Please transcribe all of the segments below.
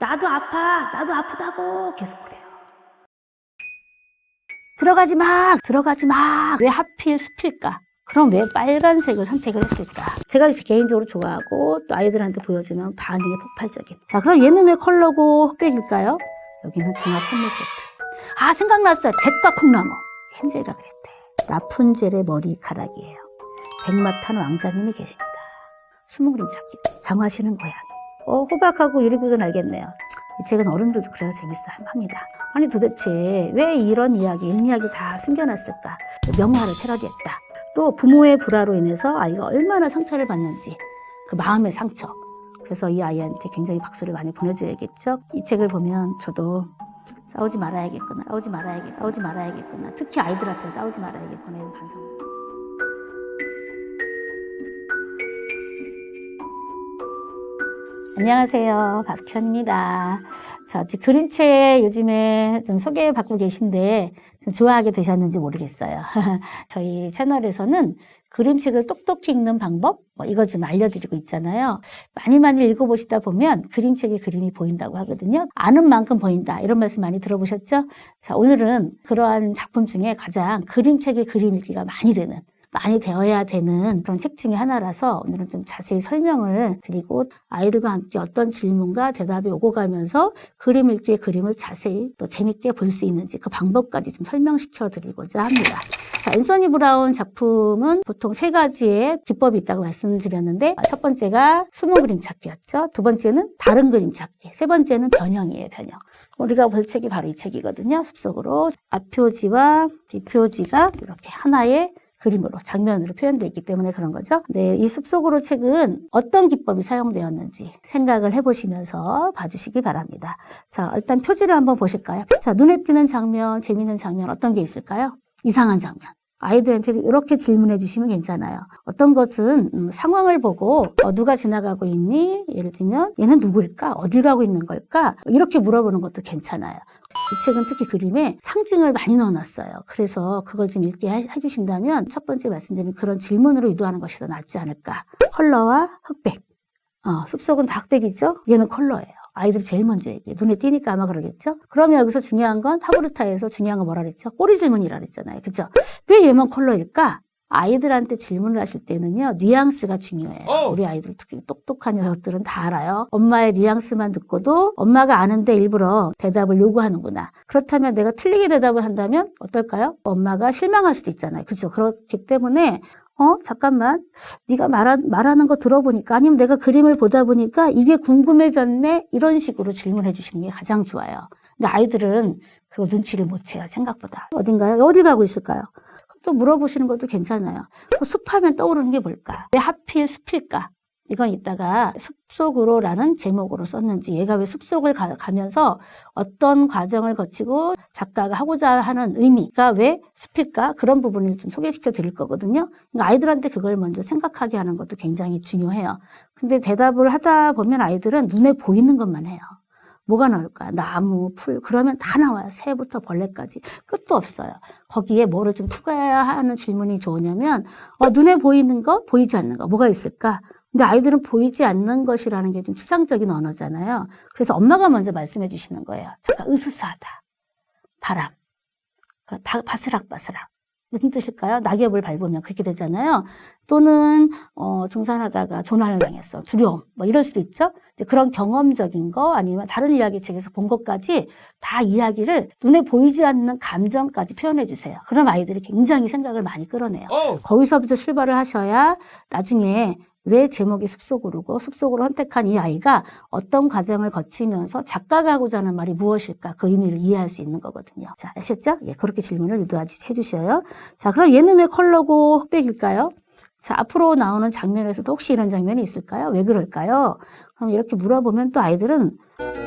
나도 아파, 나도 아프다고 계속 그래요. 들어가지 마, 들어가지 마. 왜 하필 숲일까? 그럼 왜 빨간색을 선택을 했을까? 제가 개인적으로 좋아하고 또 아이들한테 보여주면 반응이 폭발적인. 자, 그럼 얘는 왜 컬러고 흑백일까요? 여기는 종합 선물 세트. 아, 생각났어요. 잭과 콩나무. 헨젤가 그랬대. 라푼젤의 머리카락이에요. 백마탄 왕자님이 계십니다. 숨은 그림 찾기. 장화시는 고양이. 호박하고 유리구두는 알겠네요. 이 책은 어른들도 그래서 재밌어 합니다. 아니 도대체 왜 이런 이야기, 일이야기 다 숨겨놨을까? 명화를 패러디했다. 또 부모의 불화로 인해서 아이가 얼마나 상처를 받는지 그 마음의 상처. 그래서 이 아이한테 굉장히 박수를 많이 보내줘야겠죠. 이 책을 보면 저도 싸우지 말아야겠구나, 싸우지 말아야겠구나. 특히 아이들 앞에 싸우지 말아야겠구나 이런 반성. 안녕하세요. 박현입니다. 자, 그림책 요즘에 좀 소개받고 계신데 좀 좋아하게 되셨는지 모르겠어요. 저희 채널에서는 그림책을 똑똑히 읽는 방법, 이거 좀 알려드리고 있잖아요. 많이 읽어보시다 보면 그림책의 그림이 보인다고 하거든요. 아는 만큼 보인다. 이런 말씀 많이 들어보셨죠? 자, 오늘은 그러한 작품 중에 가장 그림책의 그림 읽기가 많이 되어야 되는 그런 책 중에 하나라서 오늘은 좀 자세히 설명을 드리고 아이들과 함께 어떤 질문과 대답이 오고 가면서 그림 읽기의 그림을 자세히 또 재밌게 볼 수 있는지 그 방법까지 좀 설명시켜 드리고자 합니다. 자, 앤서니 브라운 작품은 보통 3가지의 기법이 있다고 말씀드렸는데 첫 번째가 숨은 그림 찾기였죠. 두 번째는 다른 그림 찾기. 세 번째는 변형이에요, 변형. 우리가 볼 책이 바로 이 책이거든요. 숲속으로 앞표지와 뒷표지가 이렇게 하나의 그림으로, 장면으로 표현되어 있기 때문에 그런 거죠. 네, 이 숲속으로 책은 어떤 기법이 사용되었는지 생각을 해보시면서 봐주시기 바랍니다. 자, 일단 표지를 한번 보실까요? 자, 눈에 띄는 장면, 재미있는 장면 어떤 게 있을까요? 이상한 장면. 아이들한테 이렇게 질문해 주시면 괜찮아요. 어떤 것은 상황을 보고 누가 지나가고 있니? 예를 들면 얘는 누구일까? 어딜 가고 있는 걸까? 이렇게 물어보는 것도 괜찮아요. 이 책은 특히 그림에 상징을 많이 넣어놨어요. 그래서 그걸 좀 읽게 해주신다면 첫 번째 말씀드린 그런 질문으로 유도하는 것이 더 낫지 않을까. 컬러와 흑백. 숲속은 다 흑백이죠? 얘는 컬러예요. 아이들이 제일 먼저 얘기해. 눈에 띄니까 아마 그러겠죠? 그러면 여기서 중요한 건 하브르타에서 중요한 건 뭐라 그랬죠? 꼬리 질문이라 그랬잖아요. 그죠? 왜 얘만 컬러일까? 아이들한테 질문을 하실 때는요, 뉘앙스가 중요해요. 우리 아이들 특히 똑똑한 녀석들은 다 알아요. 엄마의 뉘앙스만 듣고도 엄마가 아는데 일부러 대답을 요구하는구나. 그렇다면 내가 틀리게 대답을 한다면 어떨까요? 엄마가 실망할 수도 있잖아요. 그죠? 그렇기 때문에 잠깐만. 네가 말하는 거 들어보니까 아니면 내가 그림을 보다 보니까 이게 궁금해졌네. 이런 식으로 질문해 주시는 게 가장 좋아요. 근데 아이들은 그거 눈치를 못 채요. 생각보다. 어딘가요? 어디 가고 있을까요? 또 물어보시는 것도 괜찮아요. 숲하면 떠오르는 게 뭘까? 왜 하필 숲일까? 이건 이따가 숲속으로라는 제목으로 썼는지 얘가 왜 숲속을 가면서 어떤 과정을 거치고 작가가 하고자 하는 의미가 왜 숲일까? 그런 부분을 좀 소개시켜 드릴 거거든요. 그러니까 아이들한테 그걸 먼저 생각하게 하는 것도 굉장히 중요해요. 근데 대답을 하다 보면 아이들은 눈에 보이는 것만 해요. 뭐가 나올까요? 나무, 풀, 그러면 다 나와요. 새부터 벌레까지. 끝도 없어요. 거기에 뭐를 좀 투과해야 하는 질문이 좋으냐면, 눈에 보이는 거, 보이지 않는 거, 뭐가 있을까? 근데 아이들은 보이지 않는 것이라는 게 좀 추상적인 언어잖아요. 그래서 엄마가 먼저 말씀해 주시는 거예요. 잠깐, 으스스하다. 바람. 바스락바스락. 무슨 뜻일까요? 낙엽을 밟으면 그렇게 되잖아요. 또는 등산하다가 조난을 당했어. 두려움. 이럴 수도 있죠. 이제 그런 경험적인 거 아니면 다른 이야기 책에서 본 것까지 다 이야기를 눈에 보이지 않는 감정까지 표현해 주세요. 그럼 아이들이 굉장히 생각을 많이 끌어내요. 거기서부터 출발을 하셔야 나중에 왜 제목이 숲속으로고 숲속으로 선택한 이 아이가 어떤 과정을 거치면서 작가가 하고자 하는 말이 무엇일까 그 의미를 이해할 수 있는 거거든요. 자, 아셨죠? 예, 그렇게 질문을 유도해 주셔요. 자, 그럼 얘는 왜 컬러고 흑백일까요? 자, 앞으로 나오는 장면에서도 혹시 이런 장면이 있을까요? 왜 그럴까요? 그럼 이렇게 물어보면 또 아이들은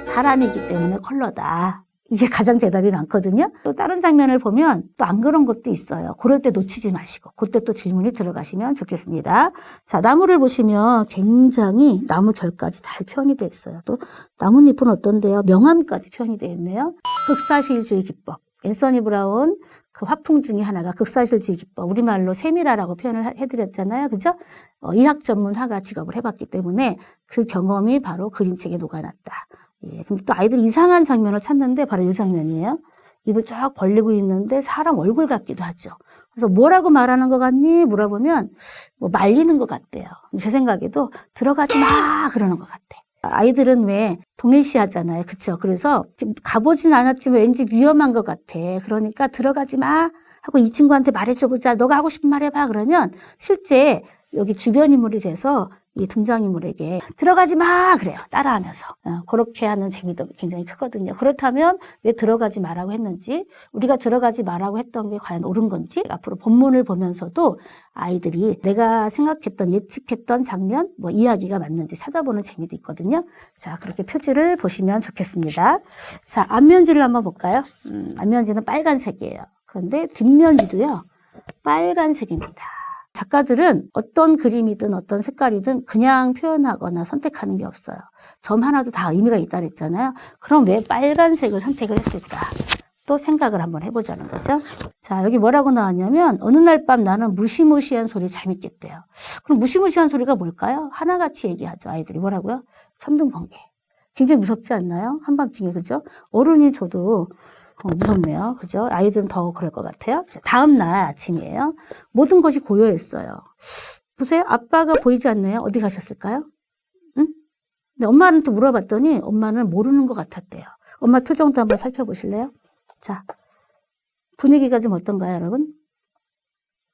사람이기 때문에 컬러다. 이게 가장 대답이 많거든요. 또 다른 장면을 보면 또 안 그런 것도 있어요. 그럴 때 놓치지 마시고 그때 또 질문이 들어가시면 좋겠습니다. 자, 나무를 보시면 굉장히 나무 결까지 잘 표현이 되어 있어요. 또 나뭇잎은 어떤데요? 명암까지 표현이 되어 있네요. 극사실주의 기법. 앤서니 브라운 그 화풍 중에 하나가 극사실주의 기법. 우리말로 세미라라고 표현을 해드렸잖아요. 그죠? 의학 전문 화가 직업을 해봤기 때문에 그 경험이 바로 그림책에 녹아났다. 예, 근데 또 아이들이 이상한 장면을 찾는데 바로 이 장면이에요. 입을 쫙 벌리고 있는데 사람 얼굴 같기도 하죠. 그래서 뭐라고 말하는 것 같니? 물어보면 뭐 말리는 것 같대요. 제 생각에도 들어가지 마 그러는 것 같아. 아이들은 왜 동일시 하잖아요. 그쵸? 그래서 가보진 않았지만 왠지 위험한 것 같아. 그러니까 들어가지 마 하고 이 친구한테 말해줘 보자. 너가 하고 싶은 말 해봐. 그러면 실제 여기 주변 인물이 돼서 이 등장인물에게 들어가지 마 그래요. 따라하면서. 그렇게 하는 재미도 굉장히 크거든요. 그렇다면 왜 들어가지 마라고 했는지, 우리가 들어가지 마라고 했던 게 과연 옳은 건지, 앞으로 본문을 보면서도 아이들이 내가 생각했던, 예측했던 장면, 뭐 이야기가 맞는지 찾아보는 재미도 있거든요. 자, 그렇게 표지를 보시면 좋겠습니다. 자, 앞면지를 한번 볼까요? 앞면지는 빨간색이에요. 그런데 뒷면지도요, 빨간색입니다. 작가들은 어떤 그림이든 어떤 색깔이든 그냥 표현하거나 선택하는 게 없어요. 점 하나도 다 의미가 있다 그랬잖아요. 그럼 왜 빨간색을 선택을 했을까? 또 생각을 한번 해보자는 거죠. 자, 여기 뭐라고 나왔냐면 어느 날 밤 나는 무시무시한 소리 잠이 깼대요. 그럼 무시무시한 소리가 뭘까요? 하나같이 얘기하죠. 아이들이 뭐라고요? 천둥번개. 굉장히 무섭지 않나요? 한밤중에, 그죠? 어른이 저도 무섭네요. 그죠? 아이들은 더 그럴 것 같아요. 자, 다음 날 아침이에요. 모든 것이 고요했어요. 보세요. 아빠가 보이지 않네요. 어디 가셨을까요? 응? 근데 엄마한테 물어봤더니 엄마는 모르는 것 같았대요. 엄마 표정도 한번 살펴보실래요? 자, 분위기가 좀 어떤가요, 여러분?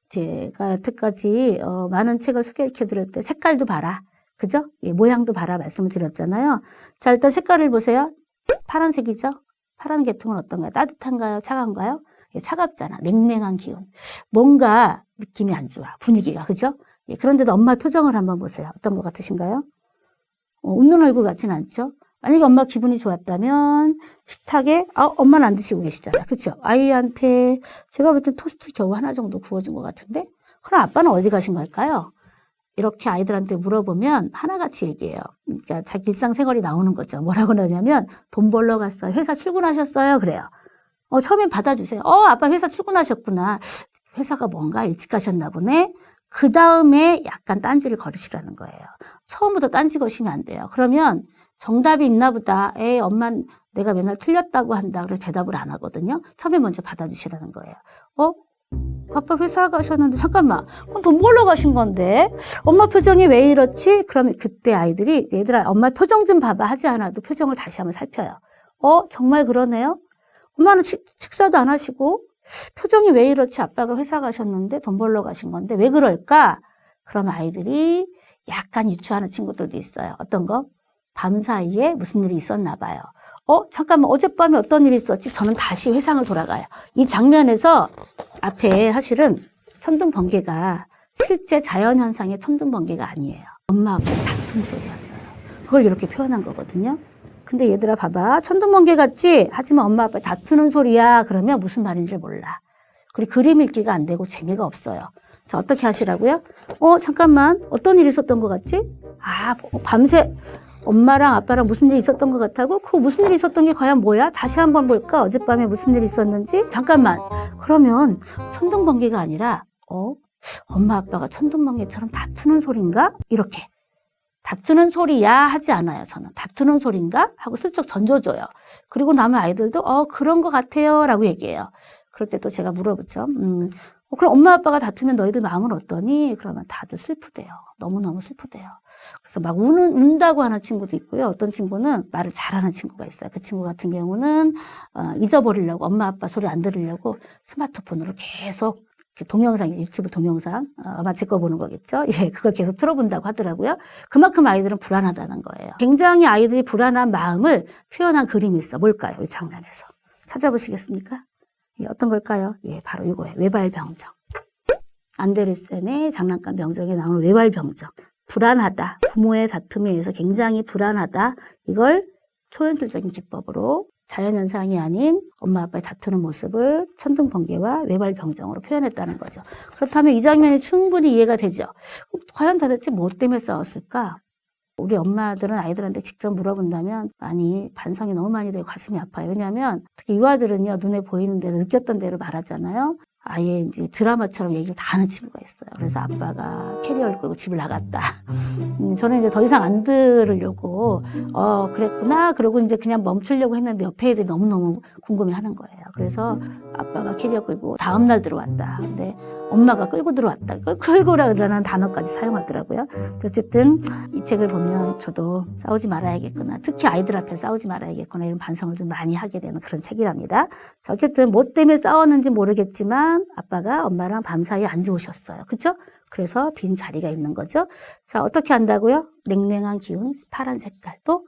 제가 여태까지 많은 책을 소개시켜 드릴 때 색깔도 봐라. 그죠? 예, 모양도 봐라 말씀을 드렸잖아요. 자, 일단 색깔을 보세요. 파란색이죠? 파란 계통은 어떤가요? 따뜻한가요? 차가운가요? 예, 차갑잖아. 냉랭한 기운. 뭔가 느낌이 안 좋아. 분위기가. 그죠? 예, 그런데도 엄마 표정을 한번 보세요. 어떤 것 같으신가요? 웃는 얼굴 같진 않죠? 만약에 엄마 기분이 좋았다면 식탁에 엄마는 안 드시고 계시잖아요. 그렇죠? 아이한테 제가 볼 땐 토스트 겨우 하나 정도 구워준 것 같은데 그럼 아빠는 어디 가신 걸까요? 이렇게 아이들한테 물어보면 하나같이 얘기해요. 그러니까 자기 일상생활이 나오는 거죠. 뭐라고 그러냐면 돈 벌러 갔어요. 회사 출근하셨어요. 그래요. 처음엔 받아주세요. 아빠 회사 출근하셨구나. 회사가 뭔가 일찍 가셨나 보네. 그 다음에 약간 딴지를 걸으시라는 거예요. 처음부터 딴지 거시면 안 돼요. 그러면 정답이 있나 보다. 엄마 내가 맨날 틀렸다고 한다. 그래서 대답을 안 하거든요. 처음에 먼저 받아주시라는 거예요. 아빠 회사 가셨는데 잠깐만 그럼 돈 벌러 가신 건데 엄마 표정이 왜 이렇지? 그러면 그때 아이들이 얘들아 엄마 표정 좀 봐봐 하지 않아도 표정을 다시 한번 살펴요. 정말 그러네요. 엄마는 식사도 안 하시고 표정이 왜 이렇지? 아빠가 회사 가셨는데 돈 벌러 가신 건데 왜 그럴까? 그러면 아이들이 약간 유추하는 친구들도 있어요. 어떤 거? 밤 사이에 무슨 일이 있었나 봐요. 잠깐만 어젯밤에 어떤 일이 있었지? 저는 다시 회상을 돌아가요. 이 장면에서 앞에 사실은 천둥번개가 실제 자연현상의 천둥번개가 아니에요. 엄마 아빠 다툼 소리였어요. 그걸 이렇게 표현한 거거든요. 근데 얘들아 봐봐. 천둥번개 같지? 하지만 엄마 아빠 다투는 소리야. 그러면 무슨 말인지 몰라. 그리고 그림 읽기가 안 되고 재미가 없어요. 자, 어떻게 하시라고요? 잠깐만 어떤 일이 있었던 것 같지? 밤새 엄마랑 아빠랑 무슨 일이 있었던 것 같다고? 그 무슨 일이 있었던 게 과연 뭐야? 다시 한번 볼까? 어젯밤에 무슨 일이 있었는지? 잠깐만. 그러면 천둥번개가 아니라 엄마 아빠가 천둥번개처럼 다투는 소린가? 이렇게. 다투는 소리야 하지 않아요. 저는 다투는 소린가? 하고 슬쩍 던져줘요. 그리고 나면 아이들도 그런 것 같아요 라고 얘기해요. 그럴 때 또 제가 물어보죠. 그럼 엄마 아빠가 다투면 너희들 마음은 어떠니? 그러면 다들 슬프대요. 너무너무 슬프대요. 그래서 막 운다고 하는 친구도 있고요. 어떤 친구는 말을 잘하는 친구가 있어요. 그 친구 같은 경우는 잊어버리려고 엄마 아빠 소리 안 들으려고 스마트폰으로 계속 동영상, 유튜브 동영상 아마 제 거 보는 거겠죠. 예, 그걸 계속 틀어본다고 하더라고요. 그만큼 아이들은 불안하다는 거예요. 굉장히 아이들이 불안한 마음을 표현한 그림이 있어. 뭘까요? 이 장면에서 찾아보시겠습니까? 예, 어떤 걸까요? 예, 바로 이거예요. 외발병정. 안데르센의 장난감 병정에 나오는 외발병정. 불안하다. 부모의 다툼에 의해서 굉장히 불안하다. 이걸 초현실적인 기법으로 자연현상이 아닌 엄마 아빠의 다투는 모습을 천둥번개와 외발병정으로 표현했다는 거죠. 그렇다면 이 장면이 충분히 이해가 되죠. 과연 도대체 뭐 때문에 싸웠을까? 우리 엄마들은 아이들한테 직접 물어본다면 많이 반성이 너무 많이 되고 가슴이 아파요. 왜냐하면 특히 유아들은요 눈에 보이는 대로 느꼈던 대로 말하잖아요. 아예 이제 드라마처럼 얘기를 다 하는 친구가 있어요. 그래서 아빠가 캐리어를 끌고 집을 나갔다. 저는 이제 더 이상 안 들으려고, 그랬구나. 그러고 이제 그냥 멈추려고 했는데 옆에 애들이 너무너무 궁금해 하는 거예요. 그래서 아빠가 캐리어 끌고 다음날 들어왔다. 근데 엄마가 끌고 들어왔다. 끌고라는 단어까지 사용하더라고요. 어쨌든 이 책을 보면 저도 싸우지 말아야겠구나. 특히 아이들 앞에 싸우지 말아야겠구나. 이런 반성을 좀 많이 하게 되는 그런 책이랍니다. 자, 어쨌든 뭐 때문에 싸웠는지 모르겠지만 아빠가 엄마랑 밤사이 안 좋으셨어요. 그쵸? 그래서 빈 자리가 있는 거죠. 자, 어떻게 한다고요? 냉랭한 기운, 파란 색깔. 또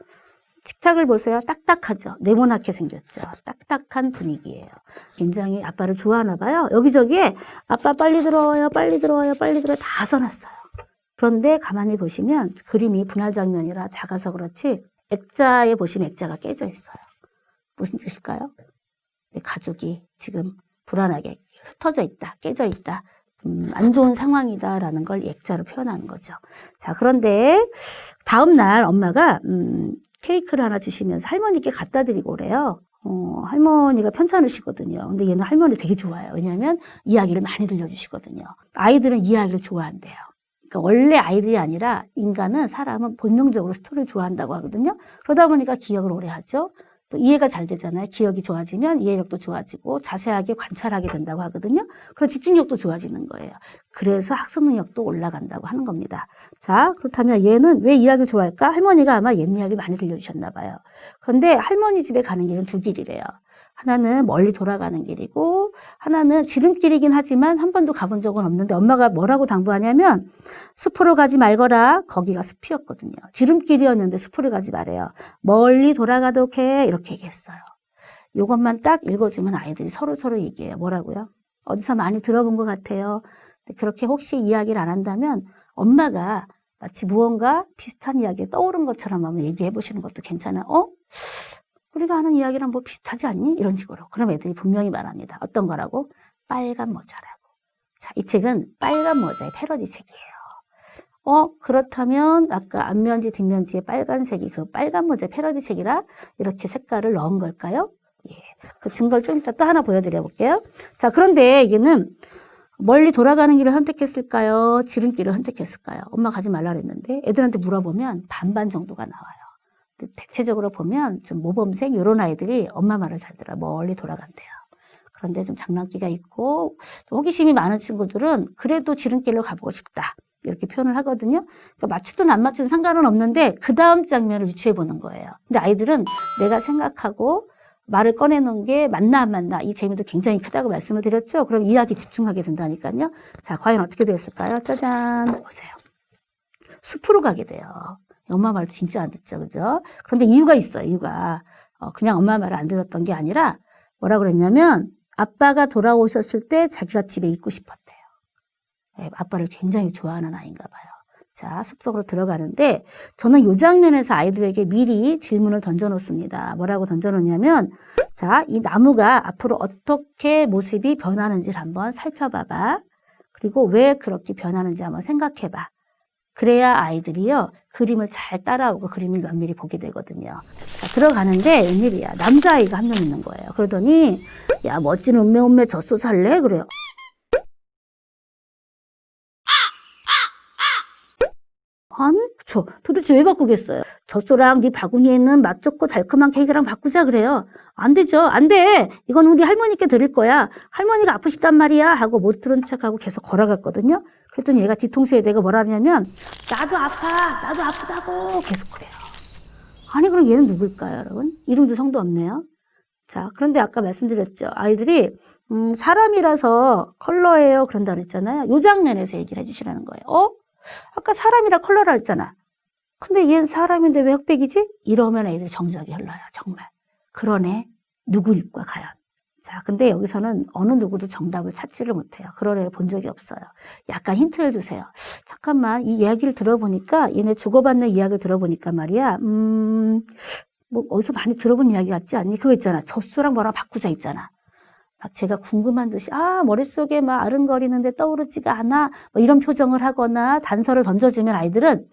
식탁을 보세요. 딱딱하죠. 네모나게 생겼죠. 딱딱한 분위기예요. 굉장히 아빠를 좋아하나 봐요. 여기저기에 아빠 빨리 들어와요. 빨리 들어와요. 빨리 들어와요. 다 써놨어요. 그런데 가만히 보시면 그림이 분할 장면이라 작아서 그렇지 액자에 보시면 액자가 깨져 있어요. 무슨 뜻일까요? 가족이 지금 불안하게 흩어져 있다. 깨져 있다. 안 좋은 상황이다라는 걸 액자로 표현하는 거죠. 자, 그런데 다음 날 엄마가 케이크를 하나 주시면서 할머니께 갖다 드리고 그래요. 할머니가 편찮으시거든요. 근데 얘는 할머니 되게 좋아해요. 왜냐하면 이야기를 많이 들려주시거든요. 아이들은 이야기를 좋아한대요. 그러니까 원래 아이들이 아니라 인간은 사람은 본능적으로 스토리를 좋아한다고 하거든요. 그러다 보니까 기억을 오래 하죠. 또 이해가 잘 되잖아요. 기억이 좋아지면 이해력도 좋아지고 자세하게 관찰하게 된다고 하거든요. 그럼 집중력도 좋아지는 거예요. 그래서 학습 능력도 올라간다고 하는 겁니다. 자, 그렇다면 얘는 왜 이야기를 좋아할까? 할머니가 아마 옛 이야기 많이 들려주셨나 봐요. 그런데 할머니 집에 가는 길은 두 길이래요. 하나는 멀리 돌아가는 길이고 하나는 지름길이긴 하지만 한 번도 가본 적은 없는데 엄마가 뭐라고 당부하냐면 숲으로 가지 말거라. 거기가 숲이었거든요. 지름길이었는데 숲으로 가지 말아요. 멀리 돌아가도록 해. 이렇게 얘기했어요. 이것만 딱 읽어주면 아이들이 서로 얘기해요. 뭐라고요? 어디서 많이 들어본 것 같아요. 그렇게 혹시 이야기를 안 한다면 엄마가 마치 무언가 비슷한 이야기가 떠오른 것처럼 한번 얘기해 보시는 것도 괜찮아요. 우리가 하는 이야기랑 뭐 비슷하지 않니? 이런 식으로. 그럼 애들이 분명히 말합니다. 어떤 거라고? 빨간 모자라고. 자, 이 책은 빨간 모자의 패러디 책이에요. 그렇다면 아까 앞면지 뒷면지에 빨간색이 그 빨간 모자의 패러디 책이라 이렇게 색깔을 넣은 걸까요? 예. 그 증거를 좀 이따 또 하나 보여드려 볼게요. 자, 그런데 이게는 멀리 돌아가는 길을 선택했을까요? 지름길을 선택했을까요? 엄마 가지 말라 그랬는데 애들한테 물어보면 반반 정도가 나와요. 대체적으로 보면 좀 모범생 이런 아이들이 엄마 말을 잘 들어요. 멀리 돌아간대요. 그런데 좀 장난기가 있고 호기심이 많은 친구들은 그래도 지름길로 가보고 싶다. 이렇게 표현을 하거든요. 그러니까 맞추든 안 맞추든 상관은 없는데 그 다음 장면을 유추해 보는 거예요. 근데 아이들은 내가 생각하고 말을 꺼내놓은 게 맞나 안 맞나 이 재미도 굉장히 크다고 말씀을 드렸죠. 그럼 이야기 집중하게 된다니까요. 자, 과연 어떻게 됐을까요? 짜잔, 보세요. 숲으로 가게 돼요. 엄마 말 진짜 안 듣죠, 그죠? 그런데 이유가 있어요, 이유가. 그냥 엄마 말을 안 들었던 게 아니라 뭐라 그랬냐면 아빠가 돌아오셨을 때 자기가 집에 있고 싶었대요. 네, 아빠를 굉장히 좋아하는 아이인가 봐요. 자, 숲속으로 들어가는데 저는 이 장면에서 아이들에게 미리 질문을 던져놓습니다. 뭐라고 던져놓냐면 자, 이 나무가 앞으로 어떻게 모습이 변하는지를 한번 살펴봐봐. 그리고 왜 그렇게 변하는지 한번 생각해봐. 그래야 아이들이요, 그림을 잘 따라오고 그림을 면밀히 보게 되거든요. 자, 들어가는데 웬일이야. 남자아이가 한 명 있는 거예요. 그러더니, 야, 멋진 음메 젖소 살래? 그래요. 아니, 도대체 왜 바꾸겠어요? 젖소랑 네 바구니에 있는 맛 좋고 달콤한 케이크랑 바꾸자 그래요. 안 되죠. 안 돼. 이건 우리 할머니께 드릴 거야. 할머니가 아프시단 말이야. 하고 못 들은 척하고 계속 걸어갔거든요. 그랬더니 얘가 뒤통수에 내가 뭐라 하냐면 나도 아파. 나도 아프다고 계속 그래요. 아니 그럼 얘는 누굴까요, 여러분? 이름도 성도 없네요. 자, 그런데 아까 말씀드렸죠. 아이들이 사람이라서 컬러예요. 그런다 그랬잖아요. 이 장면에서 얘기를 해주시라는 거예요. 아까 사람이라 컬러라 했잖아. 근데 얘는 사람인데 왜 흑백이지? 이러면 애들이 정적이 흘러요. 정말. 그러네. 누구일까 과연. 자, 근데 여기서는 어느 누구도 정답을 찾지를 못해요. 그런 애를 본 적이 없어요. 약간 힌트를 주세요. 잠깐만, 이 이야기를 들어보니까, 얘네 주고받는 이야기를 들어보니까 말이야, 뭐, 어디서 많이 들어본 이야기 같지 않니? 그거 있잖아. 젖소랑 뭐랑 바꾸자 있잖아. 막 제가 궁금한 듯이, 머릿속에 막 아른거리는데 떠오르지가 않아. 뭐 이런 표정을 하거나 단서를 던져주면 아이들은,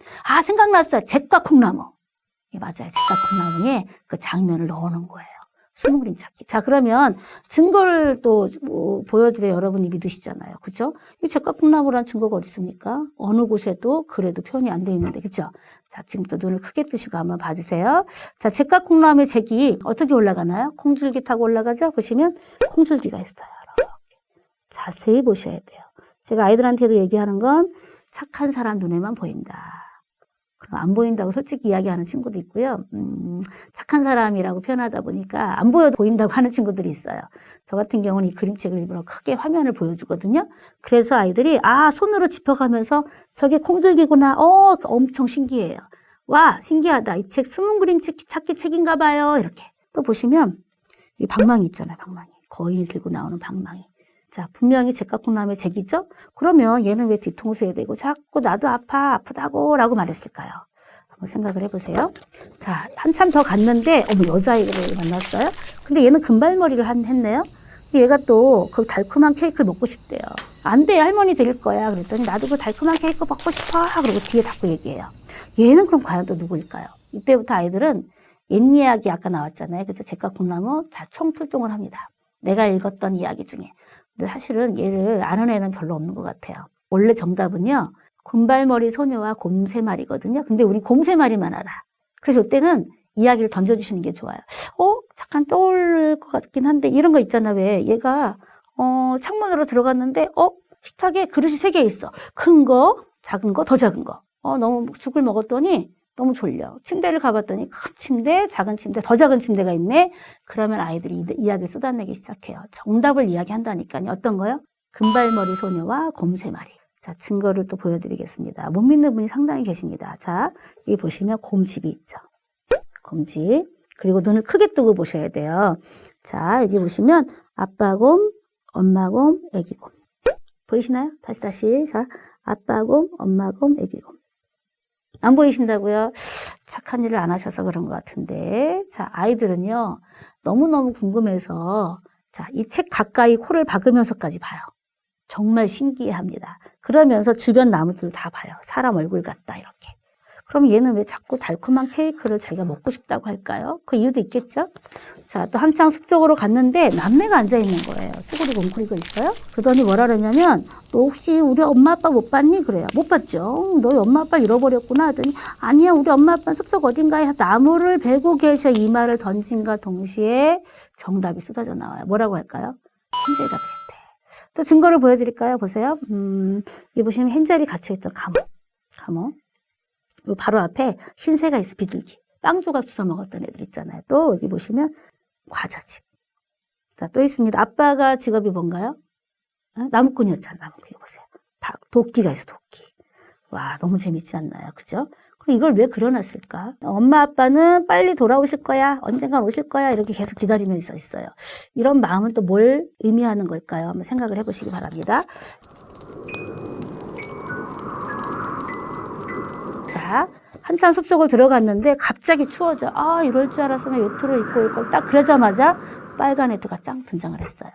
생각났어요. 잭과 콩나무. 예, 맞아요. 잭과 콩나무에 그 장면을 넣어놓은 거예요. 숨은 그림 찾기. 자, 그러면 증거를 또 보여드려 여러분이 믿으시잖아요. 그죠? 이 제깍콩나무라는 증거가 어디 있습니까? 어느 곳에도 그래도 표현이 안 돼 있는데, 그죠? 자, 지금부터 눈을 크게 뜨시고 한번 봐주세요. 자, 제깍콩나무의 색이 어떻게 올라가나요? 콩줄기 타고 올라가죠? 보시면 콩줄기가 있어요. 이렇게. 자세히 보셔야 돼요. 제가 아이들한테도 얘기하는 건 착한 사람 눈에만 보인다. 그럼 안 보인다고 솔직히 이야기하는 친구도 있고요. 착한 사람이라고 표현하다 보니까 안 보여도 보인다고 하는 친구들이 있어요. 저 같은 경우는 이 그림책을 일부러 크게 화면을 보여주거든요. 그래서 아이들이 손으로 짚어가면서 저게 콩줄기구나. 엄청 신기해요. 와, 신기하다. 이 책 숨은 그림 찾기 책인가 봐요. 이렇게. 또 보시면 이 방망이 있잖아요. 방망이. 거인이 들고 나오는 방망이. 자, 분명히 제깍콩나무의 잭이죠? 그러면 얘는 왜 뒤통수 해야 되고 자꾸 나도 아프다고 라고 말했을까요? 한번 생각을 해보세요. 자, 한참 더 갔는데 여자아이를 만났어요? 근데 얘는 금발머리를 했네요? 얘가 또 그 달콤한 케이크를 먹고 싶대요. 안 돼, 할머니 드릴 거야. 그랬더니 나도 그 달콤한 케이크 먹고 싶어. 그리고 뒤에 자꾸 얘기해요. 얘는 그럼 과연 또 누구일까요? 이때부터 아이들은 옛 이야기 아까 나왔잖아요. 그죠? 제깍콩나무. 자, 총출동을 합니다. 내가 읽었던 이야기 중에. 근데 사실은 얘를 아는 애는 별로 없는 것 같아요. 원래 정답은요. 곰발머리 소녀와 곰새말이거든요. 근데 우리 곰새말이만 알아. 그래서 이때는 이야기를 던져주시는 게 좋아요. 잠깐 떠오를 것 같긴 한데 이런 거 있잖아. 왜 얘가 창문으로 들어갔는데 식탁에 그릇이 3개 있어. 큰 거, 작은 거, 더 작은 거. 너무 죽을 먹었더니 너무 졸려. 침대를 가봤더니 큰 침대, 작은 침대, 더 작은 침대가 있네. 그러면 아이들이 이야기를 쏟아내기 시작해요. 정답을 이야기한다니까요. 어떤 거요? 금발머리 소녀와 곰새말이. 자, 증거를 또 보여드리겠습니다. 못 믿는 분이 상당히 계십니다. 자, 여기 보시면 곰집이 있죠. 곰집. 그리고 눈을 크게 뜨고 보셔야 돼요. 자, 여기 보시면 아빠 곰, 엄마 곰, 애기 곰. 보이시나요? 다시. 자, 아빠 곰, 엄마 곰, 애기 곰. 안 보이신다고요? 착한 일을 안 하셔서 그런 것 같은데. 자, 아이들은요, 너무너무 궁금해서, 자, 이 책 가까이 코를 박으면서까지 봐요. 정말 신기해 합니다. 그러면서 주변 나무들 다 봐요. 사람 얼굴 같다, 이렇게. 그럼 얘는 왜 자꾸 달콤한 케이크를 자기가 먹고 싶다고 할까요? 그 이유도 있겠죠? 자, 또 한창 숲 쪽으로 갔는데 남매가 앉아있는 거예요. 쭈구리 곰쿠리가 있어요. 그러더니 뭐라 그러냐면 너 혹시 우리 엄마 아빠 못 봤니? 그래요. 못 봤죠. 너희 엄마 아빠 잃어버렸구나 하더니 아니야 우리 엄마 아빠는 숲속 어딘가에 나무를 베고 계셔. 이 말을 던진과 동시에 정답이 쏟아져 나와요. 뭐라고 할까요? 헨젤과 그레텔. 또 증거를 보여드릴까요? 보세요. 여기 보시면 헨젤이 갇혀있던 감옥. 요 바로 앞에 흰새가 있어. 비둘기. 빵 조각 주워 먹었던 애들 있잖아요. 또 여기 보시면 과자집. 자, 또 있습니다. 아빠가 직업이 뭔가요? 나무꾼이었잖아요. 나무꾼. 이거 보세요. 도끼가 있어. 도끼. 와, 너무 재밌지 않나요? 그죠? 그럼 이걸 왜 그려놨을까? 엄마 아빠는 빨리 돌아오실 거야. 언젠간 오실 거야. 이렇게 계속 기다리면서 있어요. 이런 마음은 또 뭘 의미하는 걸까요? 한번 생각을 해보시기 바랍니다. 자, 한참 숲속을 들어갔는데 갑자기 추워져. 이럴 줄 알았으면 요트를 입고 올 걸. 딱 그러자마자 빨간 애트가 짱 등장을 했어요.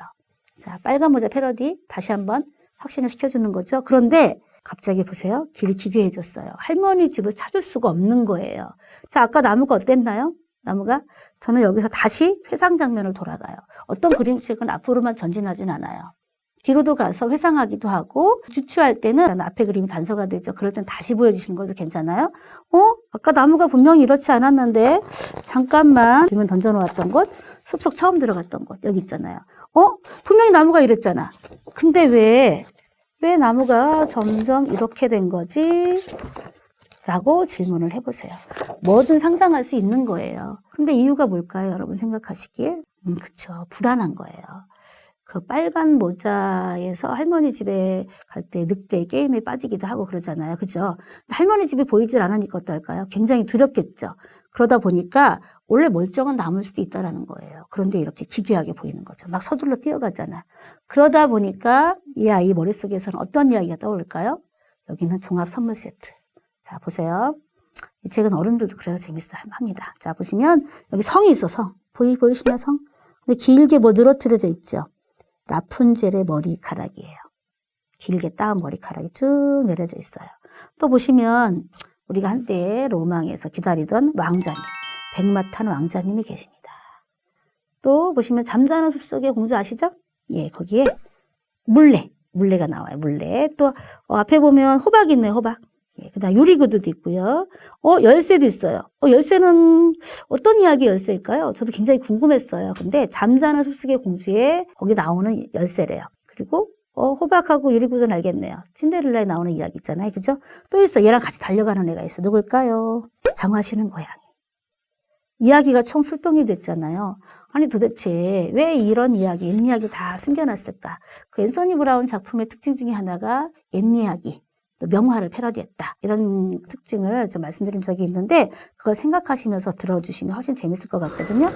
자, 빨간 모자 패러디 다시 한번 확신을 시켜주는 거죠. 그런데 갑자기 보세요. 길이 기괴해졌어요. 할머니 집을 찾을 수가 없는 거예요. 자, 아까 나무가 어땠나요? 나무가? 저는 여기서 다시 회상 장면을 돌아가요. 어떤 그림책은 앞으로만 전진하진 않아요. 뒤로도 가서 회상하기도 하고 주추할 때는 앞에 그림이 단서가 되죠. 그럴 땐 다시 보여주시는 것도 괜찮아요. 아까 나무가 분명히 이렇지 않았는데 잠깐만 그러면 던져놓았던 곳 숲속 처음 들어갔던 곳 여기 있잖아요. 분명히 나무가 이랬잖아. 근데 왜 나무가 점점 이렇게 된 거지? 라고 질문을 해보세요. 뭐든 상상할 수 있는 거예요. 근데 이유가 뭘까요? 여러분 생각하시기에? 그쵸. 불안한 거예요. 그 빨간 모자에서 할머니 집에 갈 때 늑대 게임에 빠지기도 하고 그러잖아요. 그죠? 할머니 집이 보이질 않으니까 어떨까요? 굉장히 두렵겠죠. 그러다 보니까 원래 멀쩡한 나무일 수도 있다라는 거예요. 그런데 이렇게 기괴하게 보이는 거죠. 막 서둘러 뛰어가잖아. 그러다 보니까 이 아이 머릿속에서는 어떤 이야기가 떠올까요? 여기는 종합 선물 세트. 자, 보세요. 이 책은 어른들도 그래서 재밌어 합니다. 자, 보시면 여기 성이 있어, 성. 보이시나요, 성? 근데 길게 뭐 늘어뜨려져 있죠. 라푼젤의 머리카락이에요. 길게 따은 머리카락이 쭉 내려져 있어요. 또 보시면 우리가 한때 로망에서 기다리던 왕자님, 백마 탄 왕자님이 계십니다. 또 보시면 잠자는 숲속의 공주 아시죠? 예, 거기에 물레가 나와요. 물레. 또 앞에 보면 호박이 있네요. 호박. 예, 그다음 유리구두도 있고요. 열쇠도 있어요. 열쇠는 어떤 이야기 열쇠일까요? 저도 굉장히 궁금했어요. 근데 잠자는 숲속의 공주에 거기 나오는 열쇠래요. 그리고 호박하고 유리구두는 알겠네요. 신데렐라에 나오는 이야기 있잖아요. 그죠? 또 있어. 얘랑 같이 달려가는 애가 있어. 누굴까요? 장화시는 고양이. 이야기가 총 출동이 됐잖아요. 아니 도대체 왜 이런 이야기, 옛 이야기를 다 숨겨놨을까? 그 앤서니 브라운 작품의 특징 중에 하나가 옛 이야기, 또 명화를 패러디했다. 이런 특징을 좀 말씀드린 적이 있는데 그걸 생각하시면서 들어주시면 훨씬 재밌을 것 같거든요.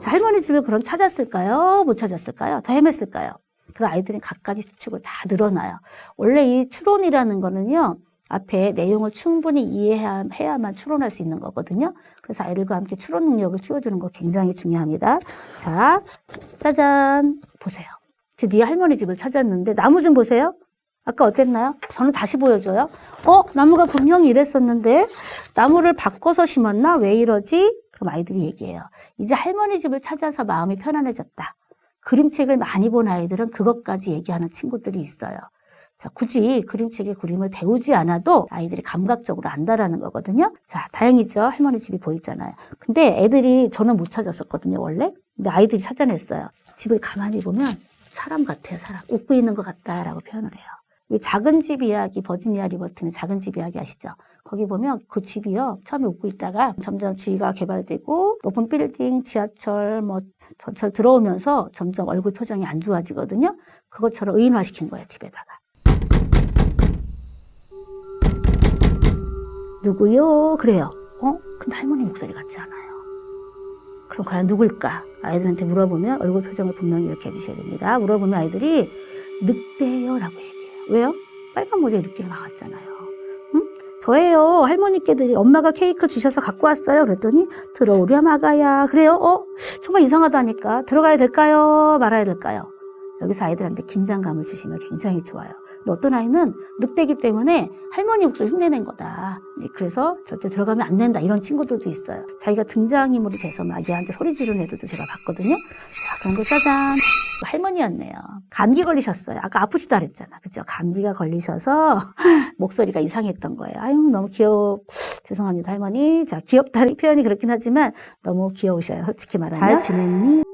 자, 할머니 집을 그럼 찾았을까요? 못 찾았을까요? 더 헤맸을까요? 그럼 아이들은 갖가지 추측을 다 늘어나요. 원래 이 추론이라는 거는요, 앞에 내용을 충분히 이해해야만 추론할 수 있는 거거든요. 그래서 아이들과 함께 추론 능력을 키워주는 거 굉장히 중요합니다. 자, 짜잔. 보세요. 드디어 할머니 집을 찾았는데, 나무 좀 보세요. 아까 어땠나요? 저는 다시 보여줘요. 나무가 분명히 이랬었는데, 나무를 바꿔서 심었나? 왜 이러지? 그럼 아이들이 얘기해요. 이제 할머니 집을 찾아서 마음이 편안해졌다. 그림책을 많이 본 아이들은 그것까지 얘기하는 친구들이 있어요. 자, 굳이 그림책의 그림을 배우지 않아도 아이들이 감각적으로 안다라는 거거든요. 자, 다행이죠. 할머니 집이 보이잖아요. 근데 애들이 저는 못 찾았었거든요, 원래. 근데 아이들이 찾아냈어요. 집을 가만히 보면 사람 같아요, 사람. 웃고 있는 것 같다라고 표현을 해요. 이 작은 집 이야기, 버지니아 리버튼의 작은 집 이야기 아시죠? 거기 보면 그 집이요, 처음에 웃고 있다가 점점 주위가 개발되고 높은 빌딩, 지하철, 전철 들어오면서 점점 얼굴 표정이 안 좋아지거든요. 그것처럼 의인화시킨 거예요, 집에다가. 누구요? 그래요. 근데 할머니 목소리 같지 않아요. 그럼 과연 누굴까? 아이들한테 물어보면 얼굴 표정을 분명히 이렇게 해주셔야 됩니다. 물어보면 아이들이 늑대요라고 얘기해요. 왜요? 빨간 모자에 늑대가 나왔잖아요. 저예요. 할머니께들이 엄마가 케이크 주셔서 갖고 왔어요. 그랬더니 들어오렴 아가야. 그래요? 정말 이상하다니까. 들어가야 될까요? 말아야 될까요? 여기서 아이들한테 긴장감을 주시면 굉장히 좋아요. 근데 어떤 아이는 늑대기 때문에 할머니 목소리 흉내낸 거다. 이제 그래서 절대 들어가면 안 된다. 이런 친구들도 있어요. 자기가 등장인물이 돼서 막 얘한테 소리 지르는 애들도 제가 봤거든요. 자, 그런데 짜잔. 할머니였네요. 감기 걸리셨어요. 아까 아프시다 그랬잖아. 그죠? 감기가 걸리셔서 목소리가 이상했던 거예요. 아유, 너무 죄송합니다, 할머니. 자, 귀엽다는 표현이 그렇긴 하지만 너무 귀여우셔요. 솔직히 말하면. 잘 지냈니?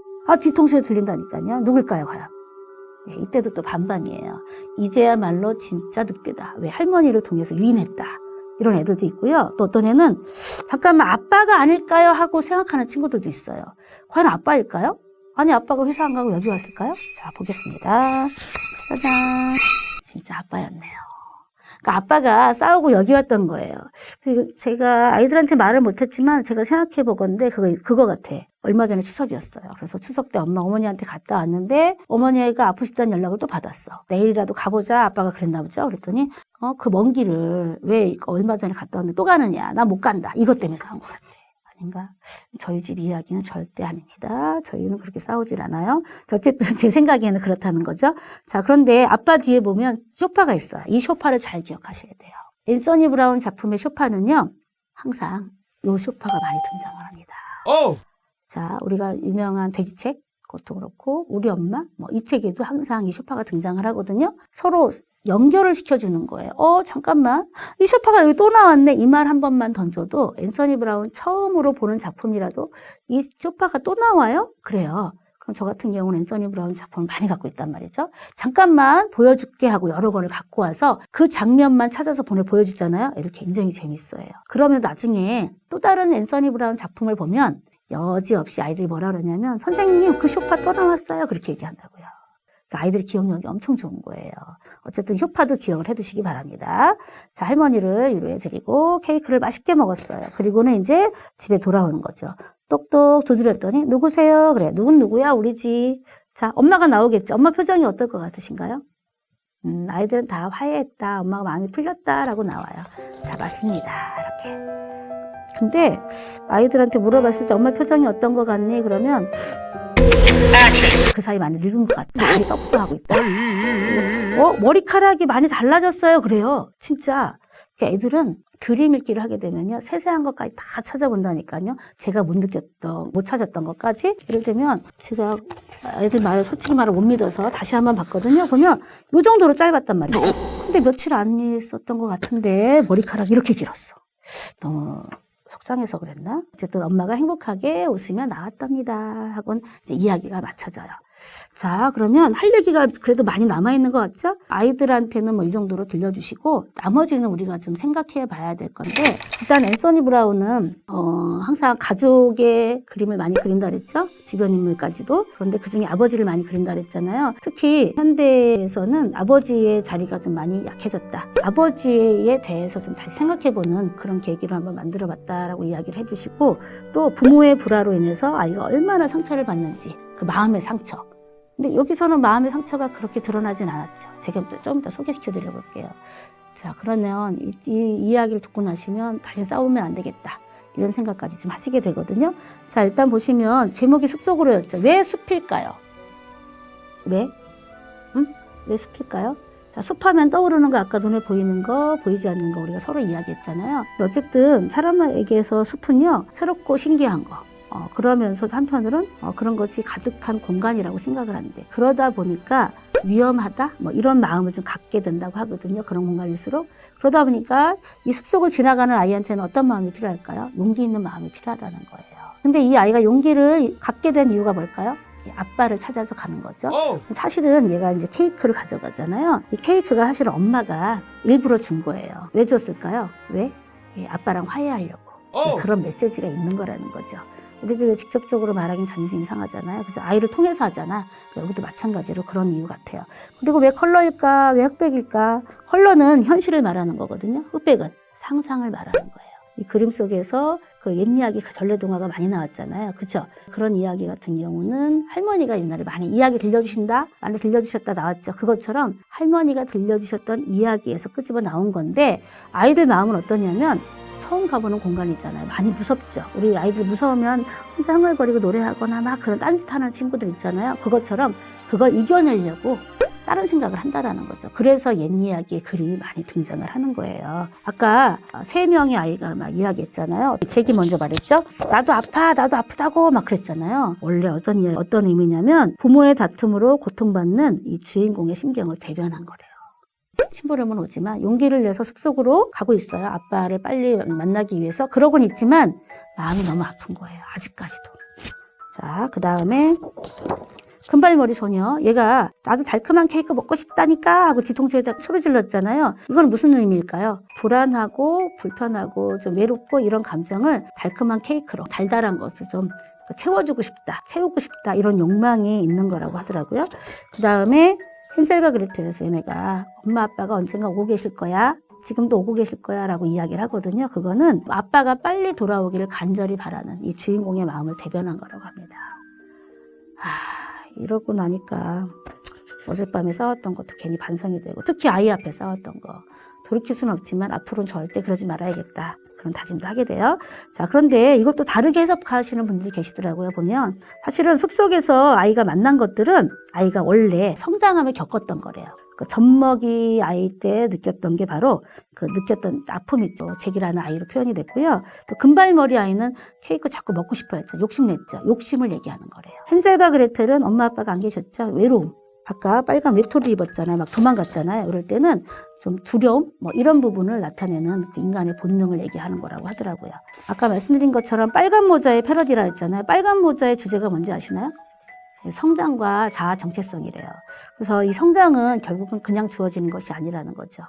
뒤통수에 들린다니까요. 누굴까요, 과연? 예, 이때도 또 반반이에요. 이제야말로 진짜 늑대다. 왜 할머니를 통해서 유인했다. 이런 애들도 있고요. 또 어떤 애는 잠깐만 아빠가 아닐까요? 하고 생각하는 친구들도 있어요. 과연 아빠일까요? 아니, 아빠가 회사 안 가고 여기 왔을까요? 자, 보겠습니다. 짜잔. 진짜 아빠였네요. 그러니까 아빠가 싸우고 여기 왔던 거예요. 그리고 제가 아이들한테 말을 못했지만 제가 생각해 보건데 그거 같아. 얼마 전에 추석이었어요. 그래서 추석 때 어머니한테 갔다 왔는데 어머니가 아프시다는 연락을 또 받았어. 내일이라도 가보자. 아빠가 그랬나 보죠. 그랬더니 그 먼 길을 왜 얼마 전에 갔다 왔는데 또 가느냐. 나 못 간다. 이것 때문에 간 것 같아. 아닌가? 저희 집 이야기는 절대 아닙니다. 저희는 그렇게 싸우질 않아요. 어쨌든 제 생각에는 그렇다는 거죠. 자, 그런데 아빠 뒤에 보면 쇼파가 있어요. 이 쇼파를 잘 기억하셔야 돼요. 앤서니 브라운 작품의 쇼파는요, 항상 이 쇼파가 많이 등장을 합니다. 자, 우리가 유명한 돼지책, 그것도 그렇고, 우리 엄마, 이 책에도 항상 이 쇼파가 등장을 하거든요. 서로 연결을 시켜주는 거예요. 잠깐만. 이 쇼파가 여기 또 나왔네. 이 말 한 번만 던져도 앤서니 브라운 처음으로 보는 작품이라도 이 쇼파가 또 나와요? 그래요. 그럼 저 같은 경우는 앤서니 브라운 작품을 많이 갖고 있단 말이죠. 잠깐만 보여줄게 하고 여러 권을 갖고 와서 그 장면만 찾아서 보여주잖아요. 애들 굉장히 재밌어요. 그러면 나중에 또 다른 앤서니 브라운 작품을 보면 여지없이 아이들이 뭐라 그러냐면 선생님 그 쇼파 또 나왔어요. 그렇게 얘기한다고요. 그러니까 아이들 기억력이 엄청 좋은 거예요. 어쨌든 쇼파도 기억을 해두시기 바랍니다. 자, 할머니를 위로해 드리고 케이크를 맛있게 먹었어요. 그리고는 이제 집에 돌아오는 거죠. 똑똑 두드렸더니 누구세요? 그래, 누군 누구야? 우리 집. 자, 엄마가 나오겠죠. 엄마 표정이 어떨 것 같으신가요? 아이들은 다 화해했다. 엄마가 마음이 풀렸다라고 나와요. 자, 맞습니다. 이렇게. 근데 아이들한테 물어봤을 때 엄마 표정이 어떤 것 같니? 그러면 그 사이 많이 늙은 것 같다. 많이 썩소하고 있다. 머리카락이 많이 달라졌어요. 그래요. 진짜. 그러니까 애들은 그림 읽기를 하게 되면요. 세세한 것까지 다 찾아본다니까요. 제가 못 찾았던 것까지. 예를 들면 제가 애들 말 솔직히 말을 못 믿어서 다시 한번 봤거든요. 보면 요 정도로 짧았단 말이에요. 근데 며칠 안 있었던 것 같은데 머리카락이 이렇게 길었어. 너무 속상해서 그랬나? 어쨌든 엄마가 행복하게 웃으며 나왔답니다 하고는 이야기가 맞춰져요. 자, 그러면 할 얘기가 그래도 많이 남아있는 것 같죠? 아이들한테는 뭐 이 정도로 들려주시고 나머지는 우리가 좀 생각해 봐야 될 건데, 일단 앤서니 브라운은 항상 가족의 그림을 많이 그린다 그랬죠? 주변 인물까지도. 그런데 그중에 아버지를 많이 그린다 그랬잖아요. 특히 현대에서는 아버지의 자리가 좀 많이 약해졌다. 아버지에 대해서 좀 다시 생각해보는 그런 계기를 한번 만들어봤다라고 이야기를 해주시고, 또 부모의 불화로 인해서 아이가 얼마나 상처를 받는지, 그 마음의 상처. 근데 여기서는 마음의 상처가 그렇게 드러나진 않았죠. 제가 좀 더 소개시켜 드려볼게요. 자, 그러면 이 이야기를 듣고 나시면 다시 싸우면 안 되겠다. 이런 생각까지 좀 하시게 되거든요. 자, 일단 보시면 제목이 숲속으로였죠. 왜 숲일까요? 왜? 왜 숲일까요? 자, 숲하면 떠오르는 거, 아까 눈에 보이는 거, 보이지 않는 거 우리가 서로 이야기했잖아요. 어쨌든 사람에게서 숲은요, 새롭고 신기한 거. 그러면서도 한편으로는 그런 것이 가득한 공간이라고 생각을 하는데, 그러다 보니까 위험하다 뭐 이런 마음을 좀 갖게 된다고 하거든요. 그런 공간일수록. 그러다 보니까 이 숲속을 지나가는 아이한테는 어떤 마음이 필요할까요? 용기 있는 마음이 필요하다는 거예요. 근데 이 아이가 용기를 갖게 된 이유가 뭘까요? 아빠를 찾아서 가는 거죠. 사실은 얘가 이제 케이크를 가져가잖아요. 이 케이크가 사실 엄마가 일부러 준 거예요. 왜 줬을까요? 왜? 아빠랑 화해하려고. 그런 메시지가 있는 거라는 거죠. 우리도 왜 직접적으로 말하긴 자존심이 상하잖아요. 그래서 아이를 통해서 하잖아. 여기도 마찬가지로 그런 이유 같아요. 그리고 왜 컬러일까? 왜 흑백일까? 컬러는 현실을 말하는 거거든요. 흑백은 상상을 말하는 거예요. 이 그림 속에서 그 옛 이야기, 그 전래동화가 많이 나왔잖아요. 그렇죠? 그런 이야기 같은 경우는 할머니가 옛날에 많이 이야기 들려주신다, 많이 들려주셨다 나왔죠. 그것처럼 할머니가 들려주셨던 이야기에서 끄집어 나온 건데, 아이들 마음은 어떠냐면 처음 가보는 공간이잖아요. 많이 무섭죠. 우리 아이들 무서우면 혼자 흥얼거리고 노래하거나 막 그런 딴짓하는 친구들 있잖아요. 그것처럼 그걸 이겨내려고 다른 생각을 한다라는 거죠. 그래서 옛 이야기의 그림이 많이 등장을 하는 거예요. 아까 3명의 아이가 막 이야기했잖아요. 이 책이 먼저 말했죠. 나도 아파, 나도 아프다고 막 그랬잖아요. 원래 어떤 의미냐면 부모의 다툼으로 고통받는 이 주인공의 심경을 대변한 거래요. 심부름은 오지만 용기를 내서 숲속으로 가고 있어요. 아빠를 빨리 만나기 위해서. 그러곤 있지만 마음이 너무 아픈 거예요. 아직까지도. 자, 그 다음에 금발머리 소녀. 얘가 나도 달콤한 케이크 먹고 싶다니까 하고 뒤통수에다 소리 질렀잖아요. 이건 무슨 의미일까요? 불안하고 불편하고 좀 외롭고 이런 감정을 달콤한 케이크로, 달달한 것을 좀 채워주고 싶다, 채우고 싶다, 이런 욕망이 있는 거라고 하더라고요. 그 다음에 헨젤과 그레텔에서 얘네가 엄마 아빠가 언젠가 오고 계실 거야, 지금도 오고 계실 거야 라고 이야기를 하거든요. 그거는 아빠가 빨리 돌아오기를 간절히 바라는 이 주인공의 마음을 대변한 거라고 합니다. 이러고 나니까 어젯밤에 싸웠던 것도 괜히 반성이 되고, 특히 아이 앞에 싸웠던 거 돌이킬 수는 없지만 앞으로는 절대 그러지 말아야겠다, 그런 다짐도 하게 돼요. 자, 그런데 이것도 다르게 해석하시는 분들이 계시더라고요. 보면 사실은 숲속에서 아이가 만난 것들은 아이가 원래 성장함을 겪었던 거래요. 그 젖먹이 아이 때 느꼈던 게 바로 그 느꼈던 아픔 있죠. 잭이라는 아이로 표현이 됐고요. 또 금발머리 아이는 케이크 자꾸 먹고 싶어 했죠. 욕심냈죠. 욕심을 얘기하는 거래요. 헨젤과 그레텔은 엄마 아빠가 안 계셨죠. 외로움. 아까 빨간 외투를 입었잖아요. 막 도망갔잖아요. 그럴 때는 좀 두려움, 뭐 이런 부분을 나타내는 그 인간의 본능을 얘기하는 거라고 하더라고요. 아까 말씀드린 것처럼 빨간 모자의 패러디라 했잖아요. 빨간 모자의 주제가 뭔지 아시나요? 성장과 자아 정체성이래요. 그래서 이 성장은 결국은 그냥 주어지는 것이 아니라는 거죠.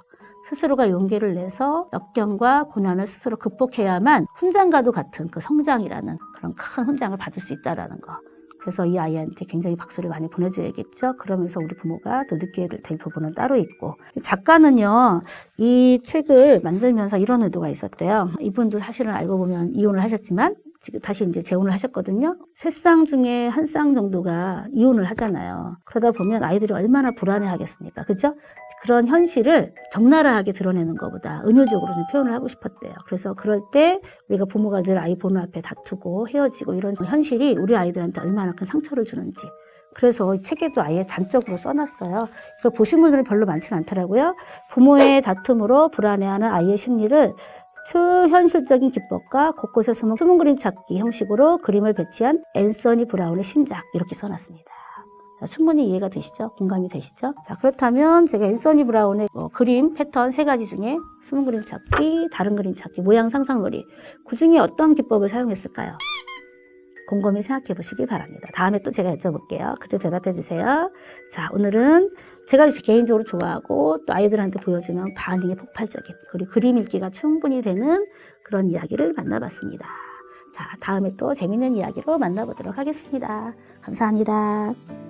스스로가 용기를 내서 역경과 고난을 스스로 극복해야만 훈장과도 같은 그 성장이라는 그런 큰 훈장을 받을 수 있다는 거. 그래서 이 아이한테 굉장히 박수를 많이 보내줘야겠죠. 그러면서 우리 부모가 또 느끼게 될 부분은 따로 있고, 작가는요 이 책을 만들면서 이런 의도가 있었대요. 이분도 사실은 알고 보면 이혼을 하셨지만 지금 다시 이제 재혼을 하셨거든요. 3쌍 중에 1쌍 정도가 이혼을 하잖아요. 그러다 보면 아이들이 얼마나 불안해하겠습니까? 그죠? 그런 현실을 적나라하게 드러내는 것보다 은유적으로 좀 표현을 하고 싶었대요. 그래서 그럴 때 우리가 부모가 늘 아이 보는 앞에 다투고 헤어지고 이런 현실이 우리 아이들한테 얼마나 큰 상처를 주는지, 그래서 이 책에도 아예 단적으로 써놨어요. 이걸 보신 분들은 별로 많지는 않더라고요. 부모의 다툼으로 불안해하는 아이의 심리를 초현실적인 기법과 곳곳에 숨은 그림 찾기 형식으로 그림을 배치한 앤서니 브라운의 신작 이렇게 써놨습니다. 자, 충분히 이해가 되시죠? 공감이 되시죠? 자, 그렇다면 제가 앤서니 브라운의 그림 패턴 3가지 중에 숨은 그림 찾기, 다른 그림 찾기, 모양 상상놀이 그 중에 어떤 기법을 사용했을까요? 곰곰이 생각해 보시기 바랍니다. 다음에 또 제가 여쭤볼게요. 그때 대답해 주세요. 자, 오늘은 제가 개인적으로 좋아하고 또 아이들한테 보여주면 반응이 폭발적인 그리고 그림 읽기가 충분히 되는 그런 이야기를 만나봤습니다. 자, 다음에 또 재밌는 이야기로 만나보도록 하겠습니다. 감사합니다.